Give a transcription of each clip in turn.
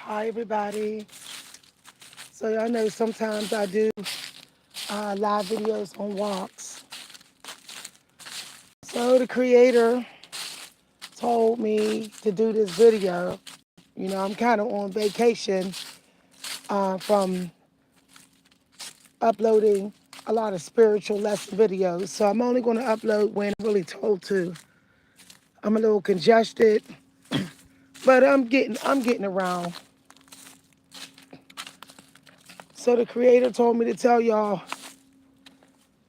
Hi, everybody. So y'all know sometimes I do live videos on walks. So the creator told me to do this video. You know, I'm kind of on vacation from uploading a lot of spiritual lesson videos. So I'm only going to upload when I'm really told to. I'm a little congested, but I'm getting around. So the creator told me to tell y'all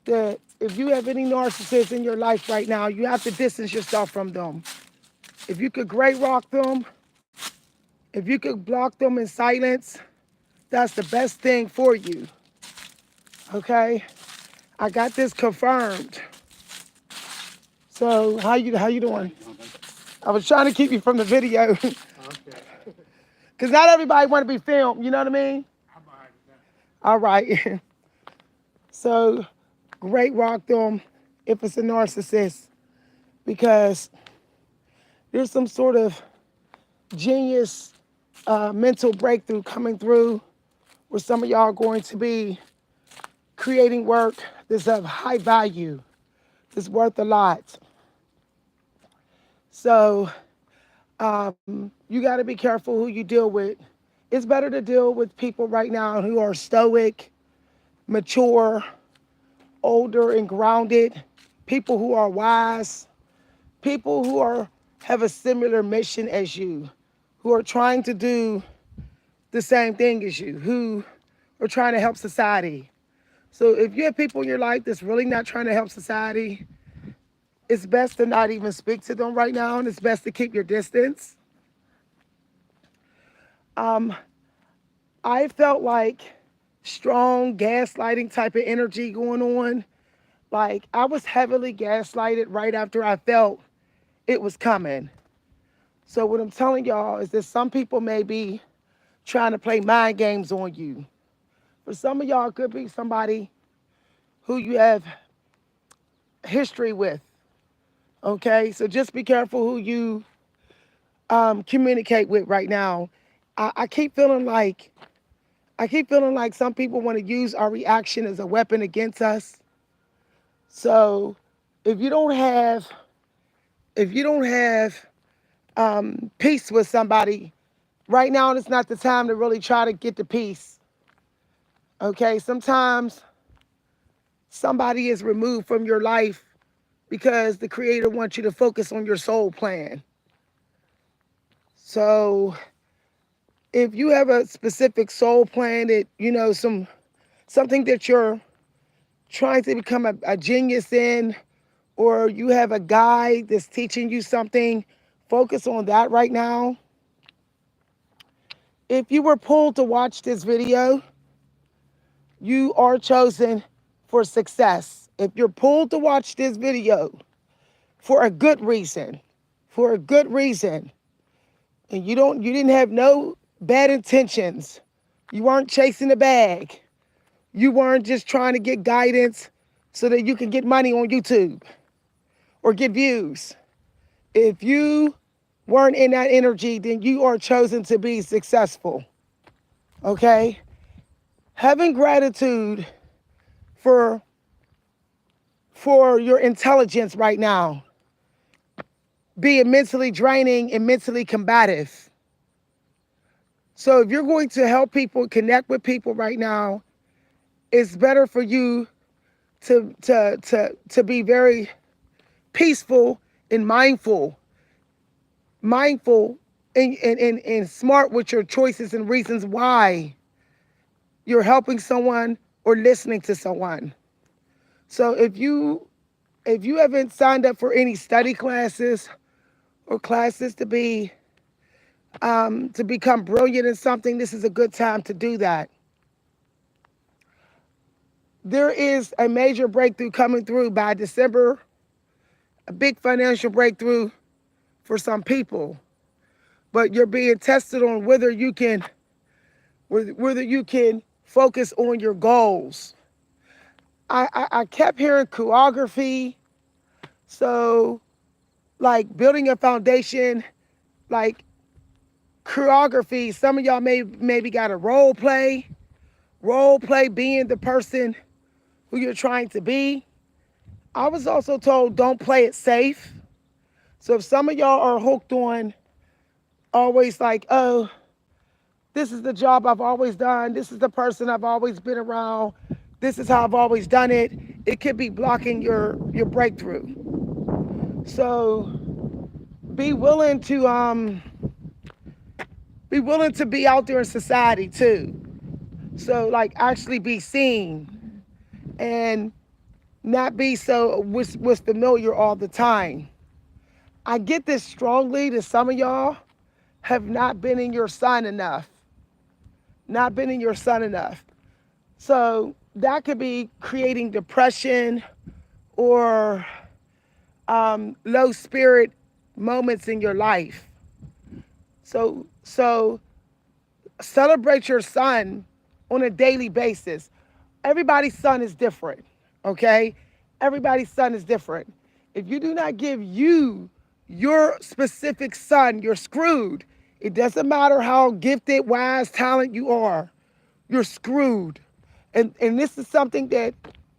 that if you have any narcissists in your life right now, you have to distance yourself from them. If you could gray rock them, if you could block them in silence, that's the best thing for you. Okay? I got this confirmed. So how you doing? I was trying to keep you from the video. Because not everybody want to be filmed, you know what I mean? All right. So great rock them if it's a narcissist. Because there's some sort of genius mental breakthrough coming through where some of y'all are going to be creating work that's of high value, that's worth a lot. So you got to be careful who you deal with. It's better to deal with people right now who are stoic, mature, older and grounded, people who are wise, people who have a similar mission as you, who are trying to do the same thing as you, who are trying to help society. So if you have people in your life that's really not trying to help society, it's best to not even speak to them right now, and it's best to keep your distance. I felt like strong gaslighting type of energy going on. Like I was heavily gaslighted right after I felt it was coming. So what I'm telling y'all is that some people may be trying to play mind games on you. For some of y'all, it could be somebody who you have history with. Okay, so just be careful who you communicate with right now. I keep feeling like some people want to use our reaction as a weapon against us. So if you don't have peace with somebody right now, it's not the time to really try to get the peace. Okay, sometimes somebody is removed from your life because the creator wants you to focus on your soul plan. So if you have a specific soul plan that, you know, something that you're trying to become a genius in, or you have a guide that's teaching you something, focus on that right now. If you were pulled to watch this video, you are chosen for success. If you're pulled to watch this video for a good reason, and you didn't have no bad intentions, you weren't chasing the bag, you weren't just trying to get guidance so that you could get money on YouTube or get views. If you weren't in that energy, then you are chosen to be successful. Okay? Having gratitude for your intelligence right now, being mentally draining and mentally combative. So if you're going to help people, connect with people right now, it's better for you to be very peaceful and mindful and smart with your choices and reasons why you're helping someone or listening to someone. So if you haven't signed up for any study classes or classes to become brilliant in something, this is a good time to do that. There is a major breakthrough coming through by December, a big financial breakthrough for some people. But you're being tested on whether you can focus on your goals. I kept hearing choreography, so like building a foundation, like choreography. Some of y'all maybe got a role play being the person who you're trying to be. I was also told don't play it safe. So if some of y'all are hooked on always like, oh, this is the job I've always done, this is the person I've always been around, this is how I've always done it, it could be blocking your breakthrough. So be willing to be out there in society too. So like actually be seen and not be so with familiar all the time. I get this strongly that some of y'all have not been in your sun enough. Not been in your sun enough. So that could be creating depression or low spirit moments in your life. So celebrate your sun on a daily basis. Everybody's sun is different, okay? Everybody's sun is different. If you do not give you your specific sun, you're screwed. It doesn't matter how gifted, wise, talent you are. You're screwed. And this is something that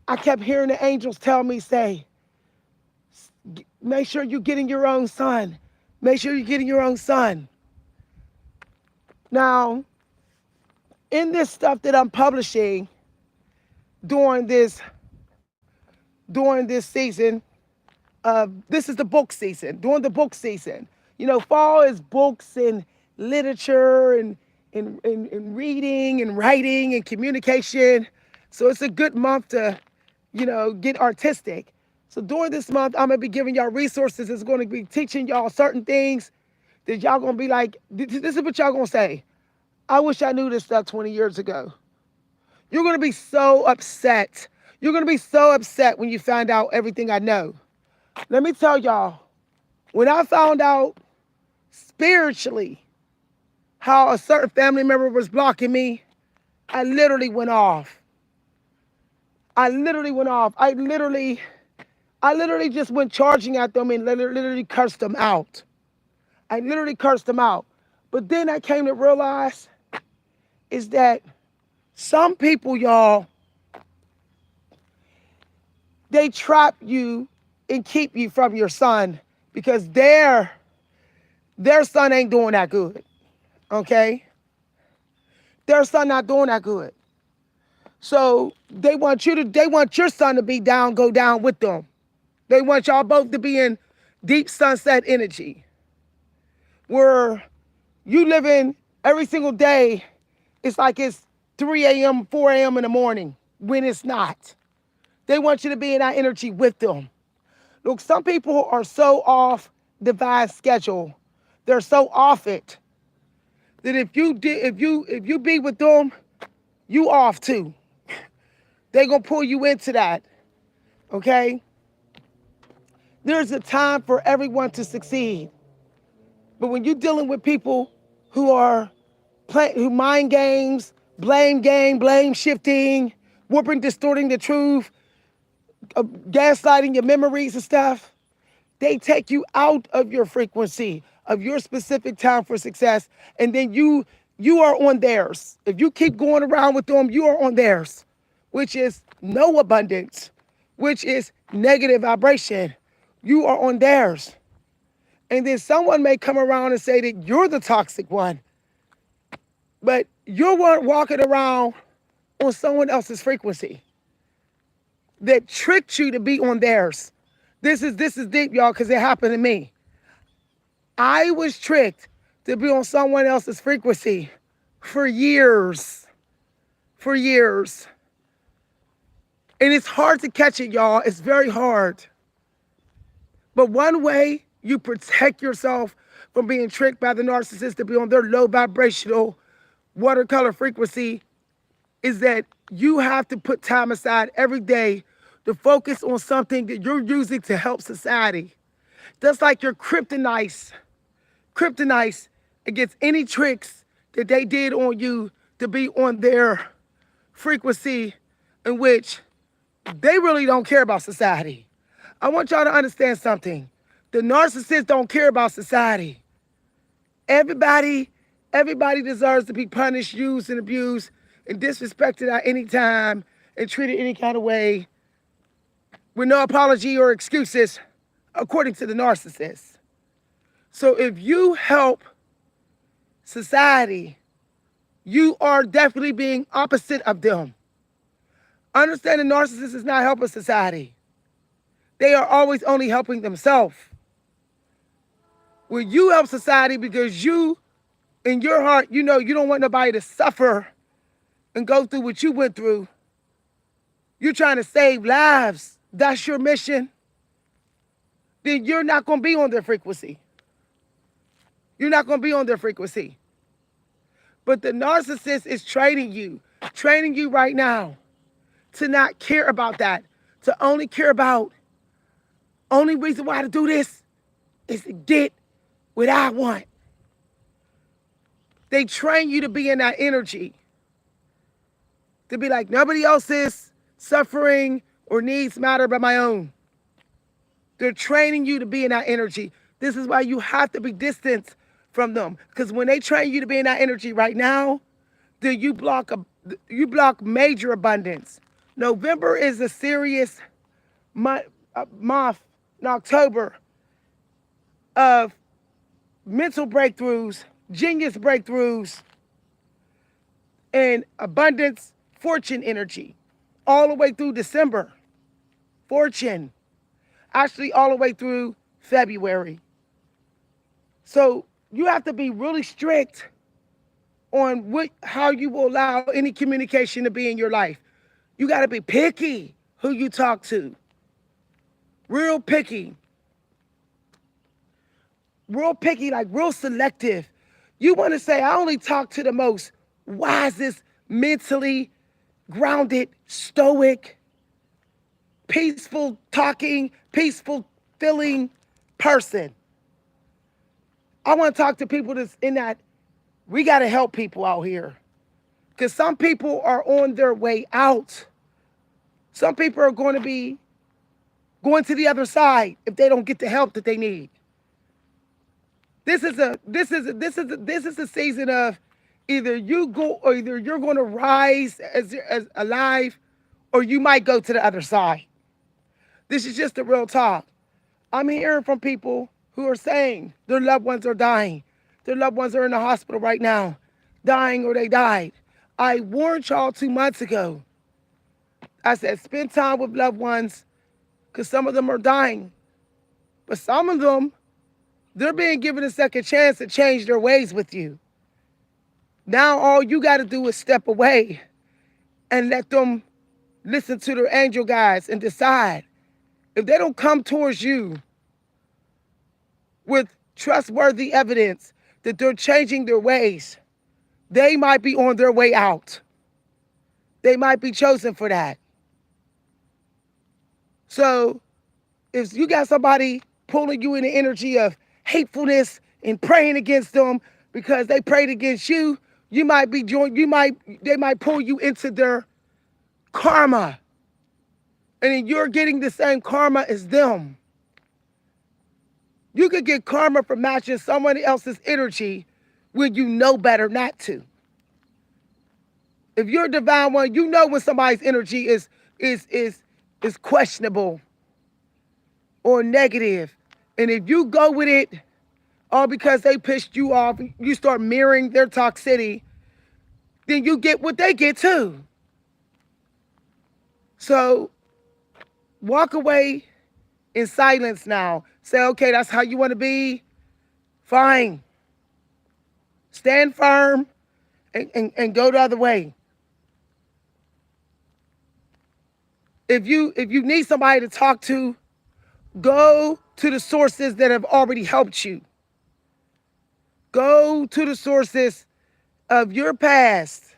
I kept hearing the angels tell me, say, make sure you're getting your own sun. Make sure you're getting your own sun. Now, in this stuff that I'm publishing during this season, this is the book season, during the book season. You know, fall is books and literature and reading and writing and communication. So it's a good month to, you know, get artistic. So during this month, I'm going to be giving y'all resources that's going to be teaching y'all certain things that y'all going to be like, this is what y'all going to say. I wish I knew this stuff 20 years ago. You're going to be so upset. You're going to be so upset when you find out everything I know. Let me tell y'all, when I found out spiritually how a certain family member was blocking me, I literally went off. I literally just went charging at them and literally cursed them out. I literally cursed them out. But then I came to realize is that some people, y'all, they trap you and keep you from your sun because their son ain't doing that good, okay? Their son not doing that good. So they want your son to be down, go down with them. They want y'all both to be in deep sunset energy where you living every single day. It's like it's 3 a.m., 4 a.m. in the morning when it's not. They want you to be in that energy with them. Look, some people are so off divine schedule. They're so off it that if you be with them, you off too. They gonna pull you into that. Okay? There's a time for everyone to succeed. But when you're dealing with people who mind games, blame game, blame shifting, warping, distorting the truth, gaslighting your memories and stuff, they take you out of your frequency, of your specific time for success, and then you are on theirs. If you keep going around with them, you are on theirs, which is no abundance, which is negative vibration. You are on theirs. And then someone may come around and say that you're the toxic one, but you're walking around on someone else's frequency that tricked you to be on theirs. This is deep, y'all, because it happened to me. I was tricked to be on someone else's frequency for years. For years. And it's hard to catch it, y'all. It's very hard. But one way you protect yourself from being tricked by the narcissist to be on their low vibrational watercolor frequency is that you have to put time aside every day to focus on something that you're using to help society. That's like your kryptonite against any tricks that they did on you to be on their frequency in which they really don't care about society. I want y'all to understand something. The narcissists don't care about society. Everybody Everybody deserves to be punished, used, and abused, and disrespected at any time, and treated any kind of way with no apology or excuses, according to the narcissist. So if you help society, you are definitely being opposite of them. Understand the narcissist is not helping society. They are always only helping themselves. When you help society because you, in your heart, you know you don't want nobody to suffer and go through what you went through. You're trying to save lives. That's your mission. Then you're not going to be on their frequency. You're not going to be on their frequency. But the narcissist is training you right now to not care about that, to only care about, only reason why to do this is to get what I want. They train you to be in that energy, to be like, nobody else's suffering or needs matter but my own. They're training you to be in that energy. This is why you have to be distant from them. Because when they train you to be in that energy right now, then you block major abundance. November is a serious month in October of mental breakthroughs, genius breakthroughs, and abundance, fortune energy. All the way through December. Fortune. Actually, all the way through February. So you have to be really strict on how you will allow any communication to be in your life. You got to be picky who you talk to. Real picky. Real picky, like real selective. You want to say, I only talk to the most wisest, mentally grounded, stoic, peaceful talking, peaceful feeling person. I want to talk to people that's in that, we got to help people out here. Because some people are on their way out. Some people are going to be going to the other side if they don't get the help that they need. This is a season of either you go or either you're going to rise as alive, or you might go to the other side. This is just the real talk. I'm hearing from people who are saying their loved ones are dying. Their loved ones are in the hospital right now, dying or they died. I warned y'all 2 months ago. I said, spend time with loved ones because some of them are dying. But some of them, they're being given a second chance to change their ways with you. Now all you got to do is step away and let them listen to their angel guides and decide. If they don't come towards you with trustworthy evidence that they're changing their ways, they might be on their way out. They might be chosen for that. So if you got somebody pulling you in the energy of hatefulness and praying against them because they prayed against you, they might pull you into their karma. And then you're getting the same karma as them. You could get karma for matching someone else's energy when you know better not to. If you're a divine one, you know when somebody's energy is questionable or negative. And if you go with it all because they pissed you off, you start mirroring their toxicity, then you get what they get too. So walk away in silence now. Say, okay, that's how you want to be. Fine. Stand firm and go the other way. If you need somebody to talk to, go to the sources that have already helped you. Go to the sources of your past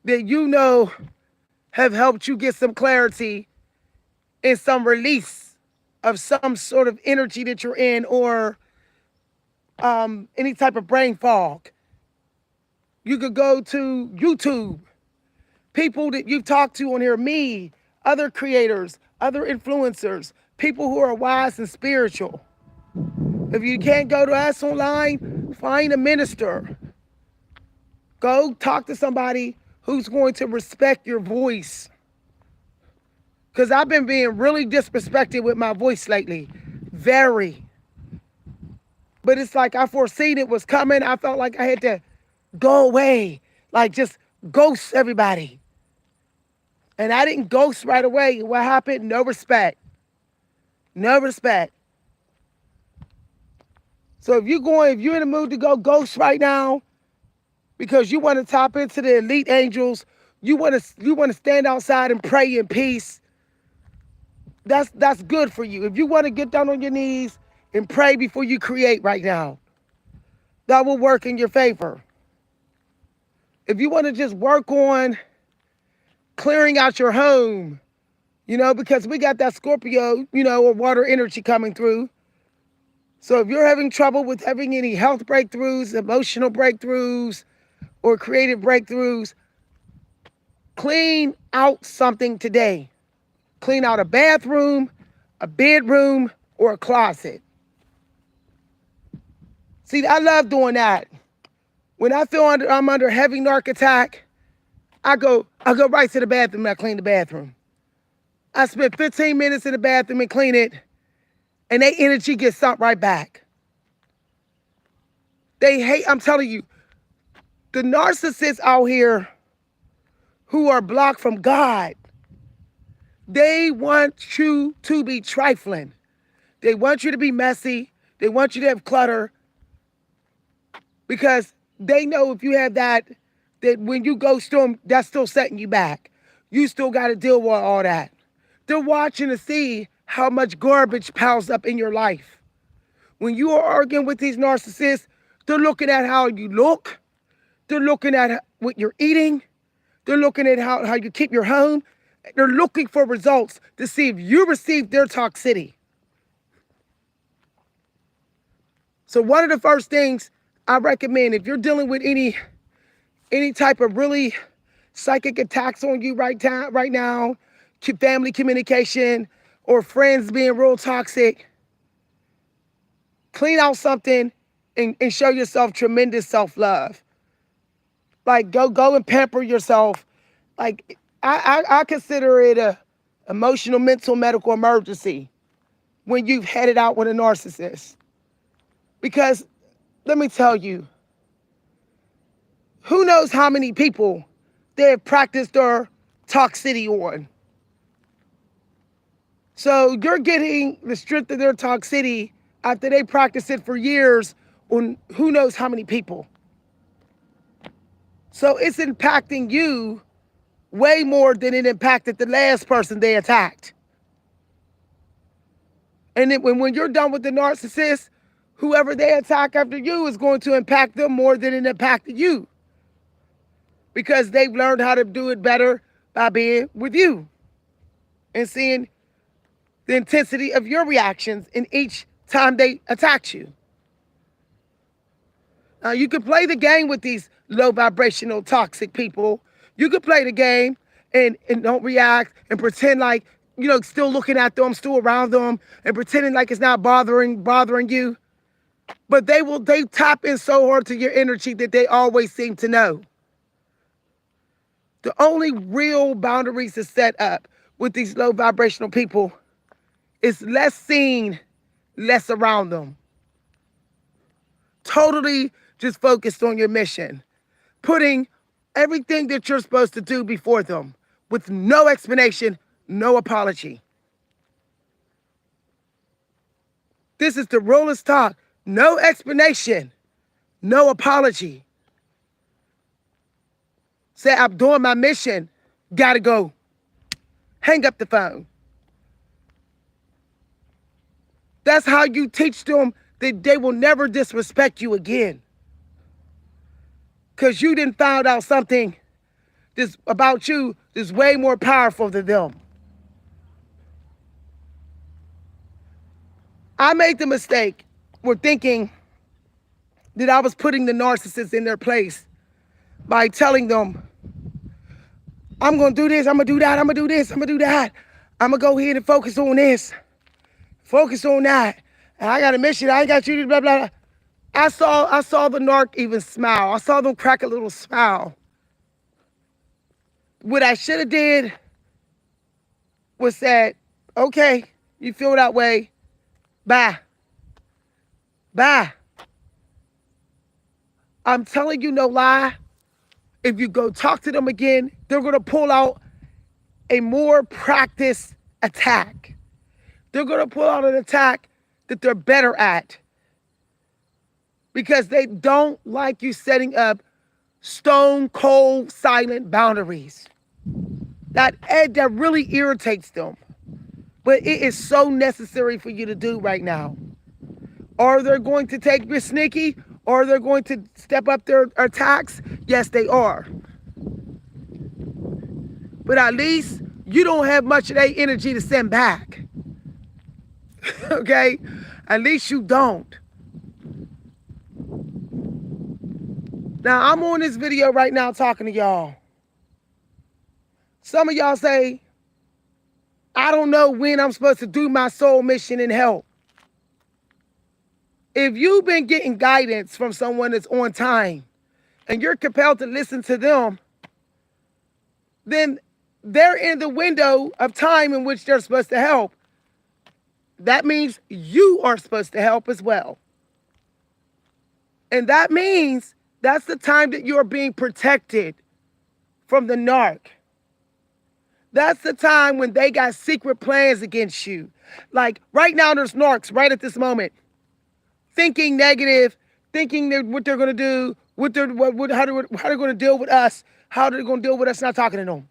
that you know have helped you get some clarity and some release of some sort of energy that you're in, or any type of brain fog. You could go to YouTube. People that you've talked to on here, me, other creators, other influencers, people who are wise and spiritual. If you can't go to us online, find a minister. Go talk to somebody who's going to respect your voice. Because I've been being really disrespected with my voice lately. Very. But it's like I foreseen it was coming. I felt like I had to go away. Like just ghost everybody. And I didn't ghost right away. What happened? No respect. No respect. So if you're in the mood to go ghost right now, because you want to tap into the elite angels, you want to stand outside and pray in peace. That's good for you. If you want to get down on your knees and pray before you create right now, that will work in your favor. If you want to just work on clearing out your home, because we got that Scorpio, or water energy coming through. So if you're having trouble with having any health breakthroughs, emotional breakthroughs, or creative breakthroughs, clean out something today. Clean out a bathroom, a bedroom, or a closet. See, I love doing that. When I feel I'm under heavy narc attack, I go right to the bathroom and I clean the bathroom. I spend 15 minutes in the bathroom and clean it, and their energy gets sent right back. I'm telling you, the narcissists out here who are blocked from God, they want you to be trifling. They want you to be messy. They want you to have clutter. Because they know if you have that when you ghost them, that's still setting you back. You still got to deal with all that. They're watching to see how much garbage piles up in your life. When you are arguing with these narcissists, they're looking at how you look. They're looking at what you're eating. They're looking at how you keep your home. They're looking for results to see if you receive their toxicity. So one of the first things I recommend, if you're dealing with any type of really psychic attacks on you right now, family communication, or friends being real toxic, clean out something and show yourself tremendous self-love. Like go and pamper yourself. Like I consider it a emotional, mental, medical emergency when you've had it out with a narcissist. Because let me tell you, who knows how many people they have practiced their toxicity on. So you're getting the strength of their toxicity after they practice it for years on who knows how many people. So it's impacting you way more than it impacted the last person they attacked. And then when you're done with the narcissist, whoever they attack after you is going to impact them more than it impacted you. Because they've learned how to do it better by being with you and seeing the intensity of your reactions in each time they attack you. Now, you can play the game with these low vibrational toxic people. You can play the game and don't react and pretend like, still looking at them, still around them, and pretending like it's not bothering you. But they tap in so hard to your energy that they always seem to know. The only real boundaries to set up with these low vibrational people is less seen, less around them. Totally just focused on your mission. Putting everything that you're supposed to do before them with no explanation, no apology. This is the realest talk. No explanation, no apology. Say, I'm doing my mission, gotta go. Hang up the phone. That's how you teach them that they will never disrespect you again. Because you didn't find out something about you that's way more powerful than them. I made the mistake with thinking that I was putting the narcissist in their place by telling them, I'm going to do this, I'm going to do that, I'm going to do this, I'm going to do that. I'm going to go ahead and focus on this, focus on that. And I got a mission, I ain't got you, blah, blah, blah. I saw the narc even smile. I saw them crack a little smile. What I should have did was said, okay, you feel that way, bye. Bye. I'm telling you no lie. If you go talk to them again, they're going to pull out a more practiced attack. They're going to pull out an attack that they're better at, because they don't like you setting up stone cold silent boundaries. That really irritates them. But it is so necessary for you to do right now. Are they going to take you sneaky? Or are they going to step up their attacks? Yes, they are. But at least you don't have much of that energy to send back. Okay? At least you don't. Now, I'm on this video right now talking to y'all. Some of y'all say, I don't know when I'm supposed to do my soul mission and help. If you've been getting guidance from someone that's on time and you're compelled to listen to them, then they're in the window of time in which they're supposed to help. That means you are supposed to help as well. And that means that's the time that you're being protected from the narc. That's the time when they got secret plans against you. Like right now, there's narcs right at this moment, thinking negative, thinking that what they're going to do, how they're going to deal with us, how they're going to deal with us not talking to them.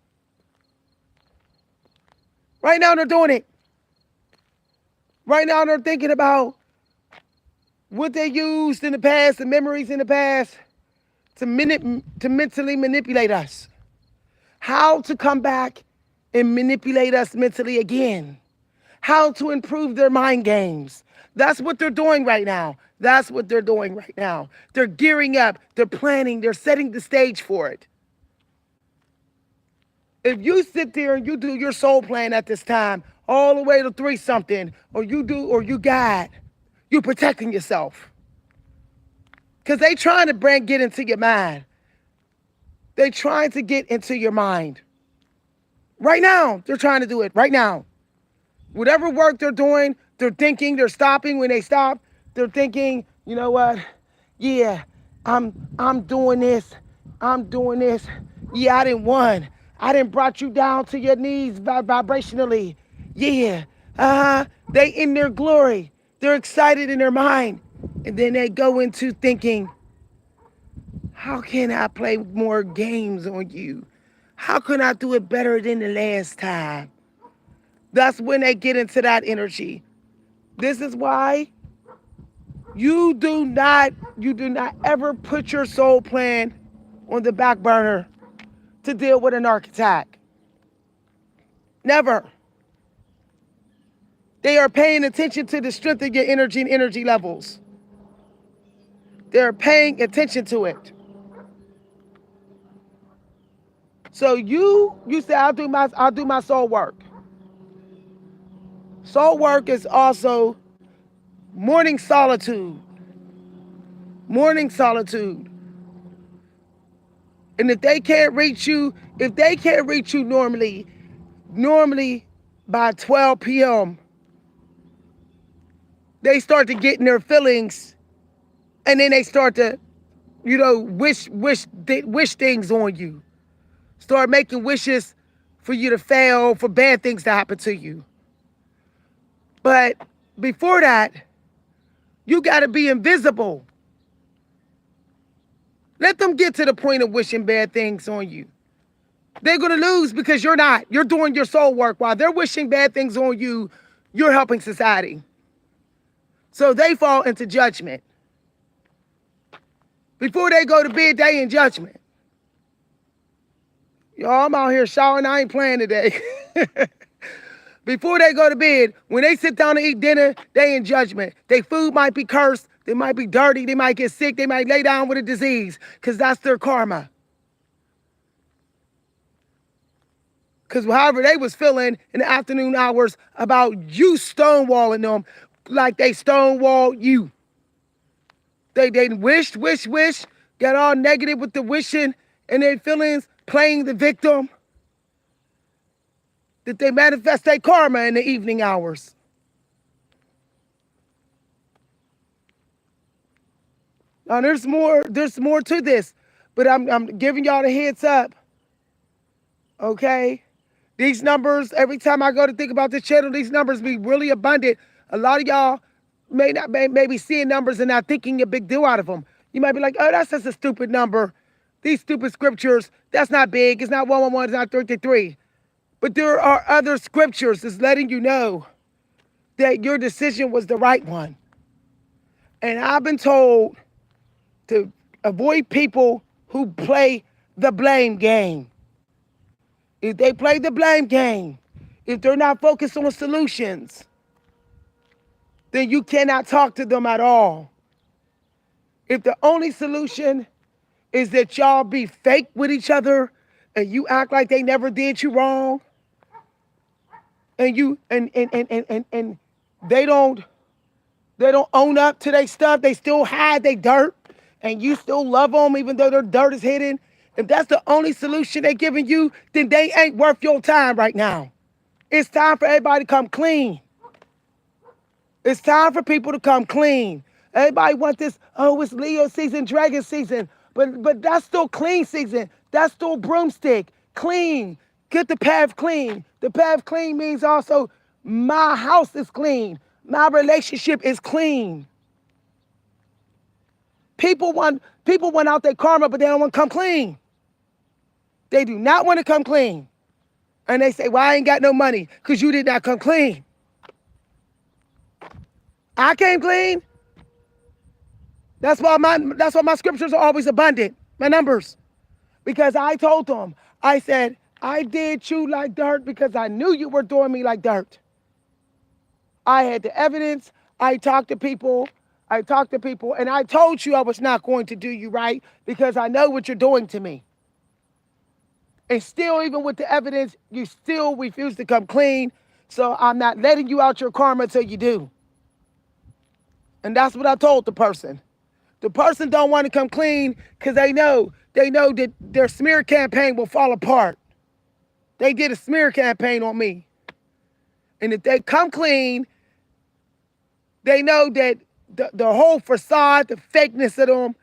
Right now, they're doing it. Right now, they're thinking about what they used in the past, the memories in the past, to mentally manipulate us. How to come back and manipulate us mentally again. How to improve their mind games. That's what they're doing right now. That's what they're doing right now. They're gearing up. They're planning. They're setting the stage for it. If you sit there and you do your soul plan at this time, all the way to 3-something, or you guide, you're protecting yourself. Because they trying to get into your mind. They trying to get into your mind. Right now, they're trying to do it. Right now. Whatever work they're doing, they're thinking, they're stopping. When they stop, they're thinking, you know what? Yeah, I'm doing this. I'm doing this. Yeah, I didn't won. I didn't brought you down to your knees vibrationally. Yeah. They in their glory. They're excited in their mind. And then they go into thinking, how can I play more games on you? How can I do it better than the last time? That's when they get into that energy. This is why you do not ever put your soul plan on the back burner to deal with an narc attack. Never. They are paying attention to the strength of your energy and energy levels. They're paying attention to it. So you say, I'll do my soul work. Soul work is also morning solitude. Morning solitude. And if they can't reach you normally by 12 p.m., they start to get in their feelings, and then they start to, wish things on you. Start making wishes for you to fail, for bad things to happen to you. But before that, you got to be invisible. Let them get to the point of wishing bad things on you. They're going to lose because you're not. You're doing your soul work. While they're wishing bad things on you, you're helping society. So they fall into judgment. Before they go to bed, they in judgment. Y'all, I'm out here showering. I ain't playing today. Before they go to bed, when they sit down to eat dinner, they in judgment. Their food might be cursed. They might be dirty. They might get sick. They might lay down with a disease, because that's their karma. Because however they was feeling in the afternoon hours about you stonewalling them like they stonewalled you. They wished, got all negative with the wishing and their feelings, playing the victim, that they manifest their karma in the evening hours. Now there's more to this, but I'm giving y'all the heads up. Okay? These numbers, every time I go to think about this channel, these numbers be really abundant. A lot of y'all may be seeing numbers and not thinking a big deal out of them. You might be like, oh, that's just a stupid number. These stupid scriptures, that's not big. It's not 111, it's not 333. But there are other scriptures that's letting you know that your decision was the right one. And I've been told to avoid people who play the blame game. If they play the blame game, if they're not focused on solutions, then you cannot talk to them at all. If the only solution is that y'all be fake with each other and you act like they never did you wrong, and you and they don't own up to their stuff, they still hide their dirt, and you still love them even though their dirt is hidden. If that's the only solution they're giving you, then they ain't worth your time right now. It's time for everybody to come clean. It's time for people to come clean. Everybody want this, oh, it's Leo season, Dragon season. But that's still clean season. That's still broomstick. Clean. Get the path clean. The path clean means also my house is clean. My relationship is clean. People want out their karma, but they don't want to come clean. They do not want to come clean. And they say, well, I ain't got no money because you did not come clean. I came clean. That's why my scriptures are always abundant, my numbers. Because I told them, I said, I did you like dirt because I knew you were doing me like dirt. I had the evidence. I talked to people, and I told you I was not going to do you right because I know what you're doing to me. And still, even with the evidence, you still refuse to come clean. So I'm not letting you out your karma until you do. And that's what I told the person. The person don't want to come clean because they know that their smear campaign will fall apart. They did a smear campaign on me. And if they come clean, they know that the whole facade, the fakeness of them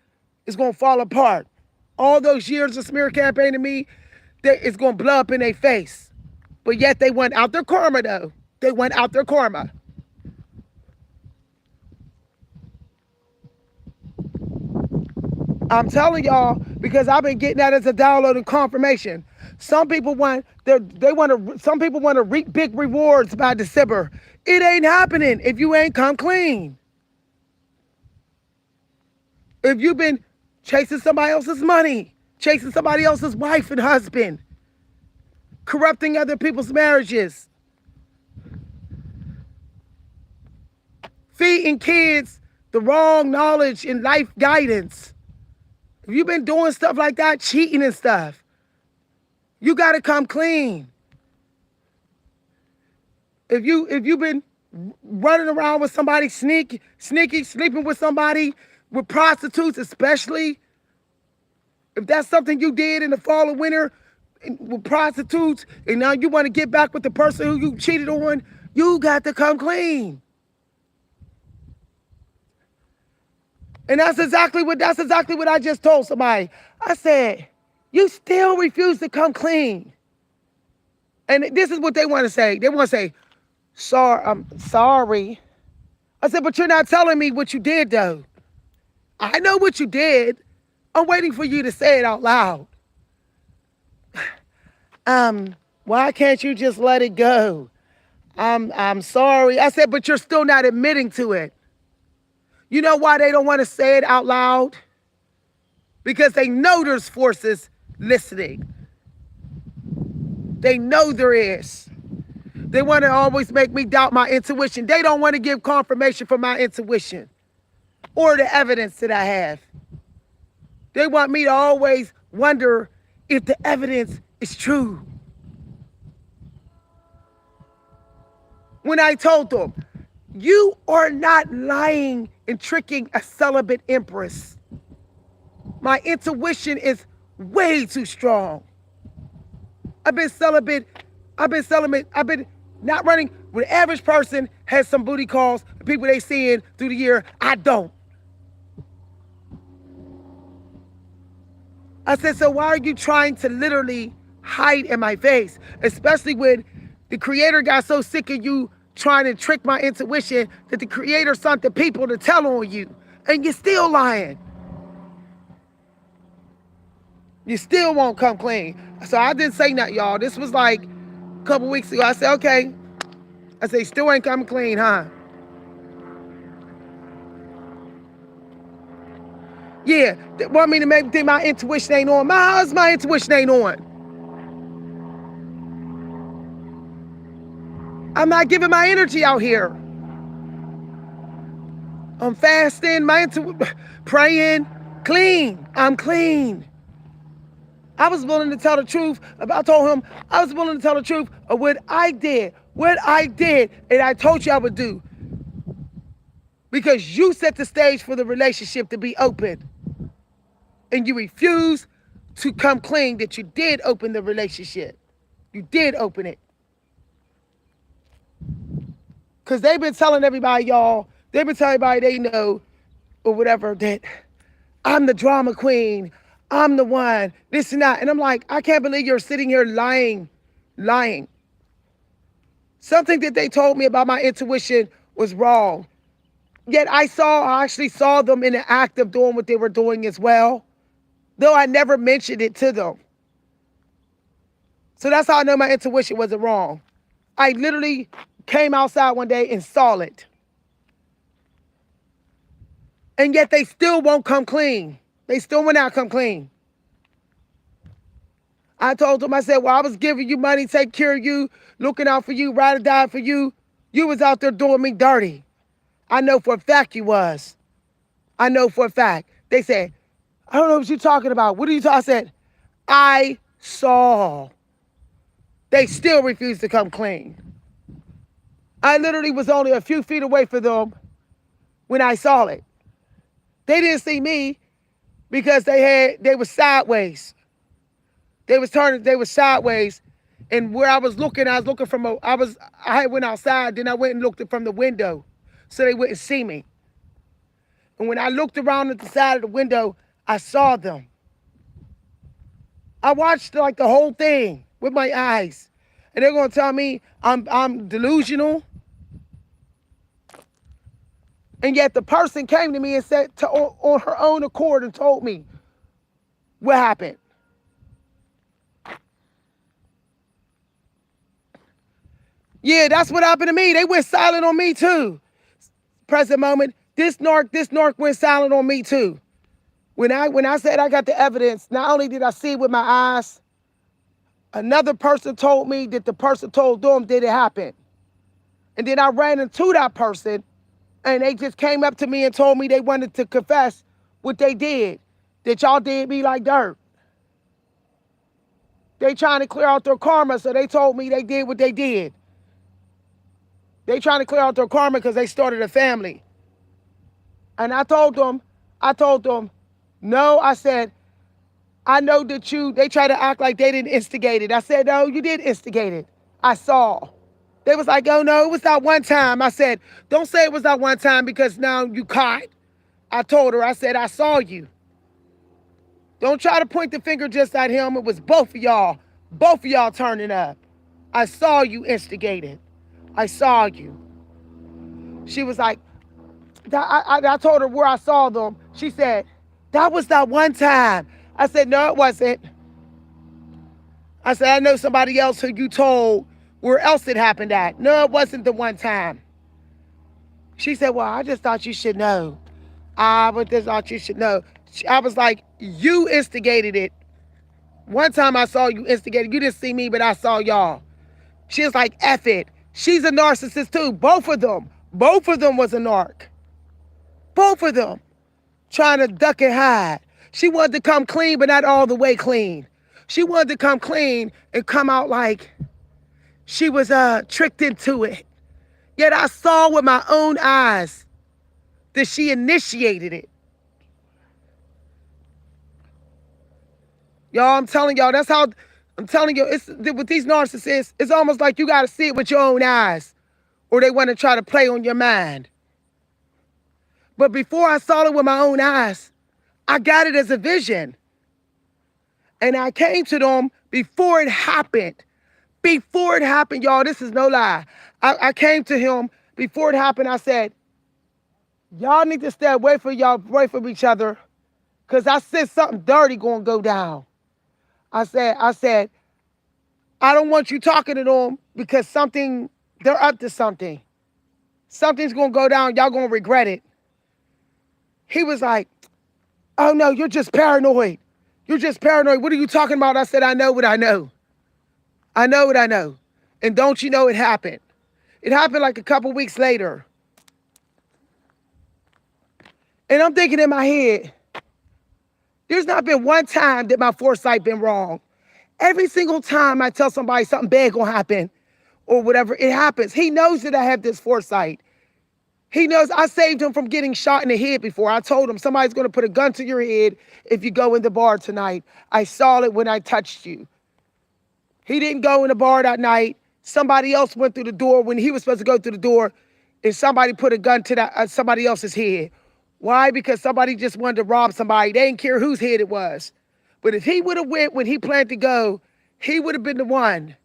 is going to fall apart. All those years of smear campaigning me, it's going to blow up in their face. But yet they went out their karma, though. They went out their karma. I'm telling y'all because I've been getting that as a download and confirmation. Some people want to reap big rewards by December. It ain't happening if you ain't come clean. If you've been chasing somebody else's money, chasing somebody else's wife and husband, corrupting other people's marriages, feeding kids the wrong knowledge and life guidance. If you've been doing stuff like that, cheating and stuff, you got to come clean. If you've been running around with somebody sneaky, sleeping with somebody, with prostitutes especially, if that's something you did in the fall or winter with prostitutes, and now you want to get back with the person who you cheated on, you got to come clean. And that's exactly what I just told somebody. I said, you still refuse to come clean. And this is what they want to say. They want to say, I'm sorry. I said, but you're not telling me what you did, though. I know what you did. I'm waiting for you to say it out loud. Why can't you just let it go? I'm sorry. I said, but you're still not admitting to it. You know why they don't want to say it out loud? Because they know there's forces listening. They know there is. They want to always make me doubt my intuition. They don't want to give confirmation for my intuition or the evidence that I have. They want me to always wonder if the evidence is true. When I told them, you are not lying and tricking a celibate empress. My intuition is way too strong. I've been celibate. I've been not running. When the average person has some booty calls, the people they seeing through the year, I don't. I said, so why are you trying to literally hide in my face? Especially when the creator got so sick of you trying to trick my intuition that the creator sent the people to tell on you. And you're still lying. You still won't come clean. So I didn't say nothing, y'all. This was like a couple weeks ago. I said, okay. I said, still ain't coming clean, huh? Yeah, they want me to make think my intuition ain't on. My intuition ain't on. I'm not giving my energy out here. I'm fasting, praying, clean. I'm clean. I was willing to tell the truth. I told him I was willing to tell the truth of what I did, and I told you I would do. Because you set the stage for the relationship to be open. And you refuse to come clean that you did open the relationship. You did open it. Because they've been telling everybody, y'all, they've been telling everybody they know, or whatever, that I'm the drama queen. I'm the one, this and that. And I'm like, I can't believe you're sitting here lying. Something that they told me about my intuition was wrong. Yet I actually saw them in the act of doing what they were doing as well, though I never mentioned it to them. So that's how I know my intuition wasn't wrong. I literally came outside one day and saw it. And yet they still won't come clean. They still will not come clean. I told them, I said, well, I was giving you money, take care of you, looking out for you, ride or die for you. You was out there doing me dirty. I know for a fact you was. I know for a fact. They said, I don't know what you're talking about. What are you talking? I said, I saw. They still refused to come clean. I literally was only a few feet away from them when I saw it. They didn't see me because they were sideways. They were sideways. And where I was looking from I went outside, then I went and looked from the window so they wouldn't see me. And when I looked around at the side of the window, I saw them. I watched like the whole thing with my eyes. And they're gonna tell me I'm delusional. And yet the person came to me and said on her own accord and told me what happened. Yeah, that's what happened to me. They went silent on me too. Present moment, this narc went silent on me too. When I said I got the evidence, not only did I see it with my eyes, another person told me that the person told them that it happened. And then I ran into that person and they just came up to me and told me they wanted to confess what they did, that y'all did me like dirt. They trying to clear out their karma, so they told me they did what they did. They trying to clear out their karma because they started a family. And I told them, no, I said, I know that they try to act like they didn't instigate it. I said, no, you did instigate it. I saw. They was like, oh no, it was that one time. I said, don't say it was that one time because now you caught. I told her, I said, I saw you. Don't try to point the finger just at him. It was both of y'all turning up. I saw you instigated. I saw you. She was like, I told her where I saw them. She said, that was that one time. I said, no, it wasn't. I said, I know somebody else who you told where else it happened at. No, it wasn't the one time. She said, well, I just thought you should know. I just thought you should know. I was like, you instigated it. One time I saw you instigated. You didn't see me, but I saw y'all. She was like, F it. She's a narcissist too. Both of them was a narc. Both of them. Trying to duck and hide. She wanted to come clean, but not all the way clean. She wanted to come clean and come out like she was tricked into it. Yet I saw with my own eyes that she initiated it. Y'all, I'm telling y'all, that's how, I'm telling you, it's with these narcissists, it's almost like you got to see it with your own eyes, or they want to try to play on your mind. But before I saw it with my own eyes, I got it as a vision. And I came to them before it happened. Before it happened, y'all, this is no lie. I came to him before it happened. I said, y'all need to stay away from each other, because I said something dirty gonna go down. I said, I don't want you talking to them because they're up to something. Something's gonna go down, y'all gonna regret it. He was like, oh no, you're just paranoid. You're just paranoid. What are you talking about? I said, I know what I know. I know what I know. And don't you know it happened? It happened like a couple weeks later. And I'm thinking in my head, there's not been one time that my foresight been wrong. Every single time I tell somebody something bad gonna happen or whatever, it happens. He knows that I have this foresight. He knows I saved him from getting shot in the head before. I told him somebody's gonna put a gun to your head if you go in the bar tonight. I saw it when I touched you. He didn't go in the bar that night. Somebody else went through the door when he was supposed to go through the door, and somebody put a gun to somebody else's head. Why? Because somebody just wanted to rob somebody. They didn't care whose head it was. But if he would have went when he planned to go, he would have been the one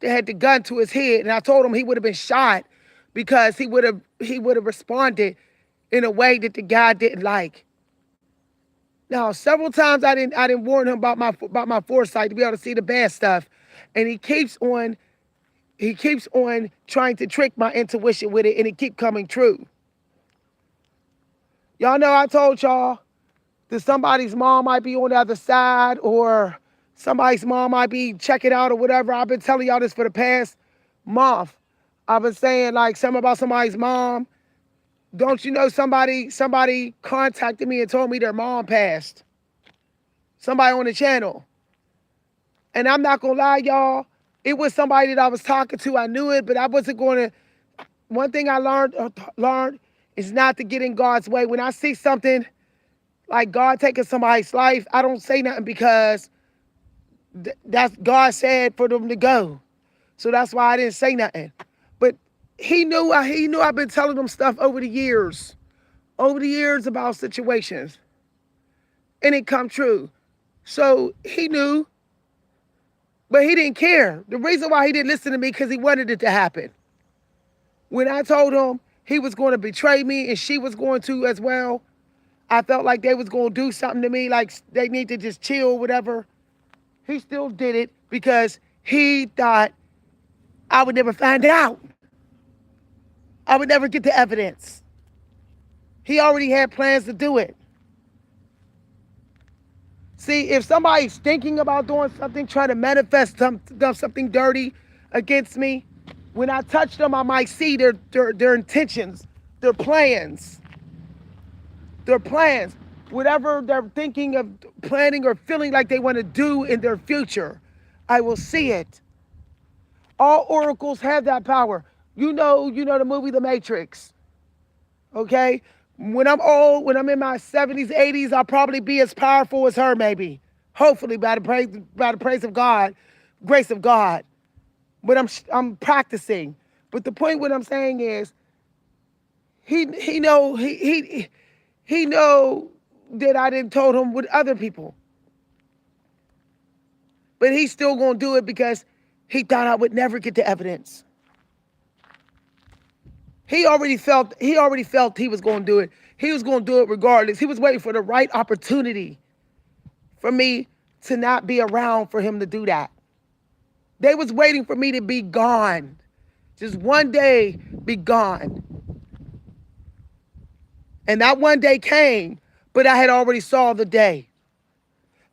that had the gun to his head. And I told him he would have been shot because he would have responded in a way that the guy didn't like. Now, several times I didn't warn him about my foresight to be able to see the bad stuff. And he keeps on trying to trick my intuition with it, and it keep coming true. Y'all know I told y'all that somebody's mom might be on the other side, or somebody's mom might be checking out or whatever. I've been telling y'all this for the past month. I've been saying like something about somebody's mom. Don't you know somebody contacted me and told me their mom passed. Somebody on the channel. And I'm not gonna lie, y'all. It was somebody that I was talking to. I knew it, but I wasn't going to. One thing I learned is not to get in God's way. When I see something like God taking somebody's life, I don't say nothing because that's God said for them to go. So that's why I didn't say nothing. But he knew I've been telling him stuff over the years about situations, and it come true. So he knew, but he didn't care. The reason why he didn't listen to me because he wanted it to happen. When I told him he was going to betray me and she was going to as well, I felt like they was going to do something to me, like they need to just chill, whatever. He still did it because he thought I would never find out. I would never get the evidence. He already had plans to do it. See, if somebody's thinking about doing something, trying to manifest something dirty against me, when I touch them, I might see their intentions, their plans. Their plans. Whatever they're thinking of planning or feeling like they want to do in their future, I will see it. All oracles have that power. You know the movie The Matrix. Okay? When I'm old, when I'm in my 70s, 80s, I'll probably be as powerful as her, maybe. Hopefully, by the praise of God, grace of God. But I'm practicing. But the point what I'm saying is, he know that I didn't told him with other people. But he's still gonna do it because he thought I would never get the evidence. He already felt he was going to do it. He was going to do it regardless. He was waiting for the right opportunity for me to not be around for him to do that. They was waiting for me to be gone. Just one day be gone. And that one day came, but I had already saw the day.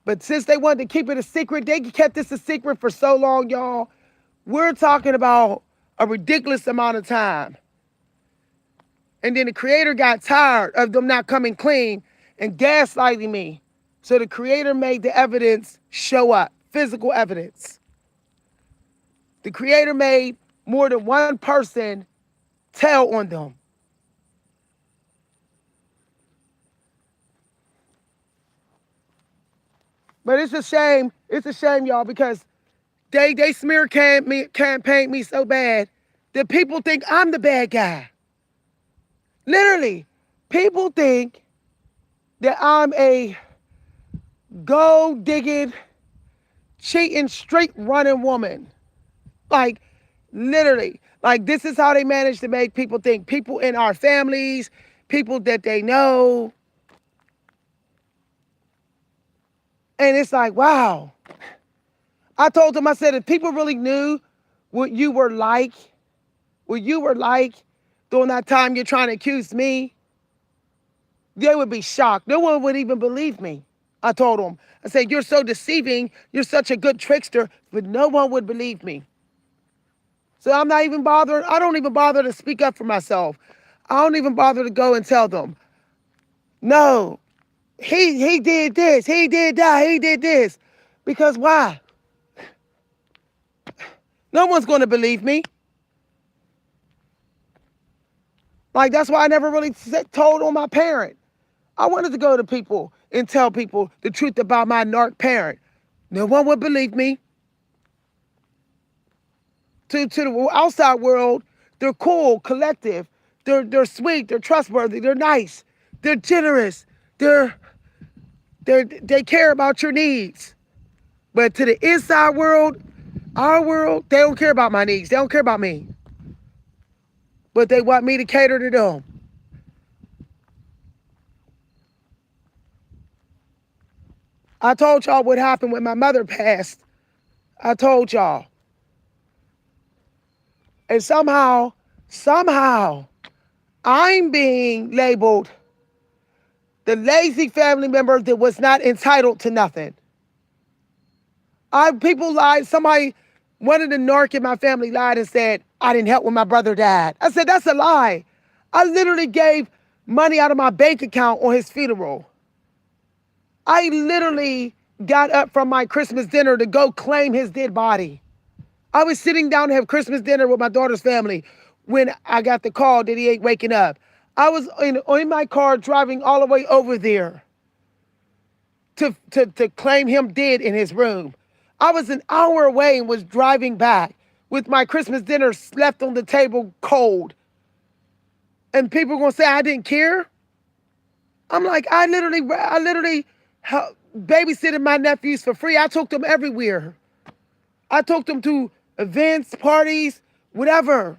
But since they wanted to keep it a secret, they kept this a secret for so long, y'all. We're talking about a ridiculous amount of time. And then the creator got tired of them not coming clean and gaslighting me. So the creator made the evidence show up, physical evidence. The creator made more than one person tell on them. But it's a shame. It's a shame, y'all, because they smear campaign me so bad that people think I'm the bad guy. Literally, people think that I'm a gold digging, cheating, straight running woman. Like, literally. Like, this is how they manage to make people think. People in our families, people that they know. And it's like, wow. I told them, I said, if people really knew what you were like during that time you're trying to accuse me, they would be shocked. No one would even believe me. I told them. I said, you're so deceiving. You're such a good trickster, but no one would believe me. So I'm not even bothered. I don't even bother to speak up for myself. I don't even bother to go and tell them, no, he did this, he did that, he did this. Because why? No one's going to believe me. Like, that's why I never really told on my parent. I wanted to go to people and tell people the truth about my narc parent. No one would believe me. To the outside world, they're cool, collective. They're sweet, they're trustworthy, they're nice, they're generous, they care about your needs. But to the inside world, our world, they don't care about my needs. They don't care about me. But they want me to cater to them. I told y'all what happened when my mother passed. I told y'all. And somehow, I'm being labeled the lazy family member that was not entitled to nothing. People lied. One of the narc in my family lied and said, I didn't help when my brother died. I said, that's a lie. I literally gave money out of my bank account on his funeral. I literally got up from my Christmas dinner to go claim his dead body. I was sitting down to have Christmas dinner with my daughter's family when I got the call that he ain't waking up. I was in my car driving all the way over there to claim him dead in his room. I was an hour away and was driving back with my Christmas dinner left on the table cold. And people are going to say I didn't care. I'm like, I literally babysitted my nephews for free. I took them everywhere. I took them to events, parties, whatever.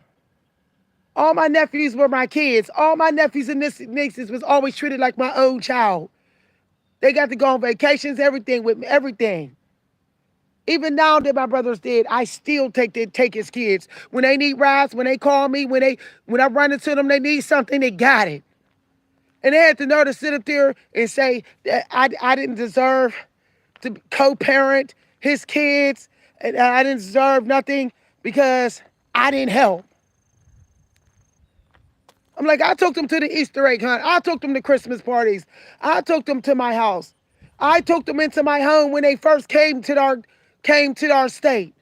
All my nephews were my kids. All my nephews and nieces was always treated like my own child. They got to go on vacations, everything with me, everything. Even now that my brother's dead, I still take his kids. When they need rides, when they call me, when I run into them, they need something, they got it. And they had the nerve to sit up there and say that I didn't deserve to co-parent his kids, and I didn't deserve nothing because I didn't help. I'm like, I took them to the Easter egg hunt. I took them to Christmas parties. I took them to my house. I took them into my home when they first came to our state.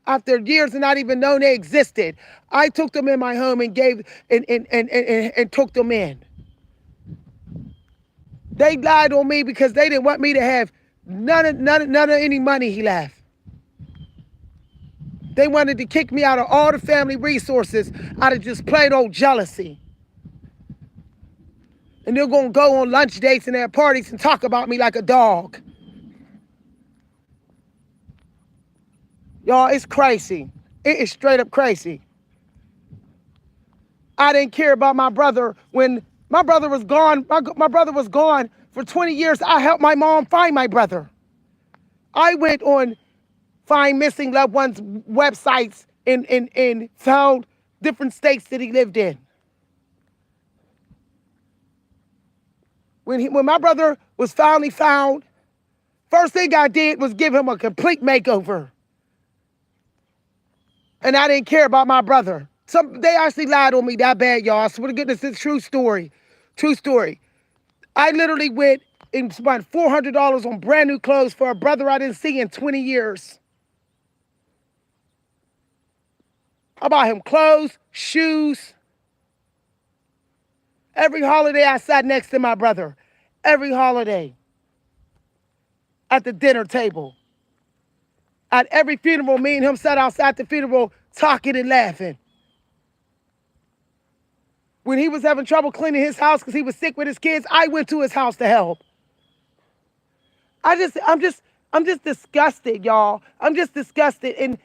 After years and not even knowing they existed, I took them in my home and took them in. They lied on me because they didn't want me to have none of any money he left. They wanted to kick me out of all the family resources out of just plain old jealousy. And they're going to go on lunch dates and their parties and talk about me like a dog. Y'all, it's crazy. It is straight up crazy. I didn't care about my brother when my brother was gone. My brother was gone for 20 years. I helped my mom find my brother. I went on Find Missing Loved Ones websites and found different states that he lived in. When my brother was finally found, first thing I did was give him a complete makeover. And I didn't care about my brother. They actually lied on me that bad, y'all. I swear to goodness, it's a true story. True story. I literally went and spent $400 on brand new clothes for a brother I didn't see in 20 years. I bought him clothes, shoes. Every holiday I sat next to my brother. Every holiday. at the dinner table. At every funeral, me and him sat outside the funeral talking and laughing. When he was having trouble cleaning his house because he was sick with his kids, I went to his house to help. I'm just disgusted, y'all. I'm just disgusted. And